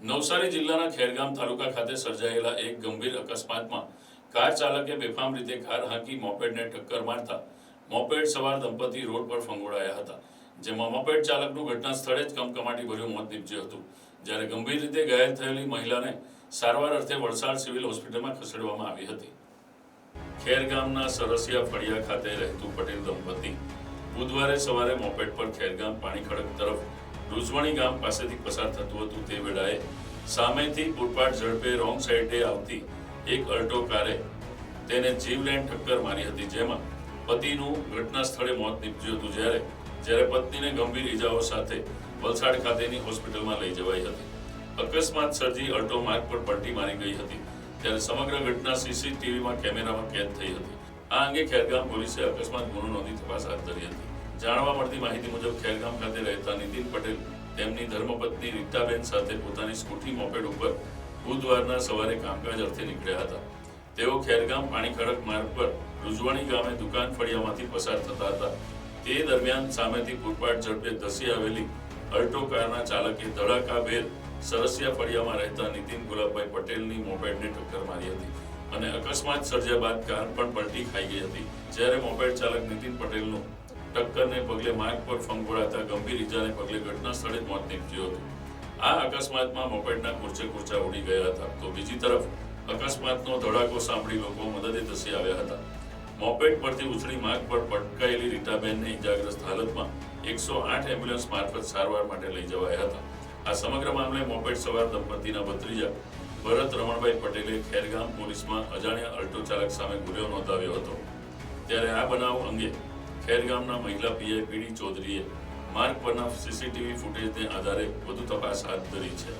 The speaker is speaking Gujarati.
નવસારી જિલ્લાના ખેરગામ તાલુકા ખાતે સર્જાયેલા એક ગંભીર અકસ્માતમાં કાર ચાલકે બેફામ રીતે કાર હાંકી મોપેડને ટક્કર મારતા મોપેડ સવાર દંપતી રોડ પર ફંગોળાયા હતા, જેમાં મોપેડ ચાલકનું ઘટના સ્થળે જ કમકમાટીભર્યું મોત નીપજ્યું હતું, જ્યારે ગંભીર રીતે ઘાયલ થયેલી મહિલાને સારવાર અર્થે વલસાડ સિવિલ હોસ્પિટલમાં ખસેડવામાં આવી હતી. ખેરગામના સરસિયા ફળિયા ખાતે રહેતું પટેલ દંપતી બુધવારે સવારે મોપેડ પર ખેરગામ પાણીખડક તરફ રૂજવણી ગામ પાસેથી પસાર થતું હતું તે વેળાએ સામેથી પૂરપાટ ઝડપે રોંગ સાઈડે આવતી એક અલ્ટો કારે તેને જીવલેણ ટક્કર મારી હતી, જેમાં પતિનું ઘટના સ્થળે મોત નીપજ્યું હતું, જ્યારે પત્નીને ગંભીર ઈજાઓ સાથે વલસાડ ખાતેની હોસ્પિટલમાં લઈ જવાઈ હતી. અકસ્માત સર્જી અલ્ટો માર્ગ પર પલટી મારી ગઈ હતી, ત્યારે સમગ્ર ઘટના સીસીટીવીમાં કેમેરામાં કેદ થઈ હતી. આ અંગે ખેરગામ પોલીસે અકસ્માત ગુનો નોંધી તપાસ હાથ ધરી હતી. જાણવા મળતી માહિતી મુજબ ખેરગામ ખાતે રહેતા નીતિન પટેલ તેમની ધર્મપત્ની રીટાબેન સાથે પોતાની સ્કૂટી મોપેડ ઉપર બુધવારના સવારે કામકાજ અર્થે નીકળ્યા હતા. તેઓ ખેરગામ પાણીખડક માર્ગ પર રૂજવણી ગામે દુકાન ફળિયામાંથી પસાર થતા હતા. તે દરમિયાન સામેથી પૂરપાટ ઝડપે ધસી આવેલી અલ્ટો કારના ચાલકે ધડાકાભેર સરસિયા ફળિયામાં રહેતા નીતિન ગુલાબભાઈ પટેલની મોપેડને ટક્કર મારી હતી અને અકસ્માત સર્જ્યા બાદ કાર પણ પલટી ખાઈ ગઈ હતી, જ્યારે મોપેડ ચાલક નીતિન પટેલનું ટક્કરને પગલે માર્ગ પર ફંગોળાતા ગંભીર ઈજાને પગલે ઘટના સ્થળે જ મોત નીપજ્યું હતું. આ અકસ્માતમાં મોપેડના કુરચા ઉડી ગયા હતા, તો બીજી તરફ અકસ્માતનો ધડાકો સાંભળી લોકો મદદે ધસી આવ્યા હતા. મોપેડ પરથી ઉછળી માર્ગ પર પટકાયેલી રીટાબેનને ઈજાગ્રસ્ત હાલતમાં 108 એમ્બ્યુલન્સ મારફત સારવાર માટે લઈ જવાયા હતા. આ સમગ્ર મામલે મોપેડ સવાર દંપતીના ભત્રીજા ભરત રમણભાઈ પટેલે ખેરગામ પોલીસમાં અજાણ્યા અલ્ટો ચાલક સામે ગુનો નોંધાવ્યો હતો. ત્યારે આ બનાવ અંગે ખેરગામના મહિલા પીઆઈ પીડી ચૌધરીએ માર્ગ પરના સીસીટીવી ફૂટેજને આધારે વધુ તપાસ હાથ ધરી છે.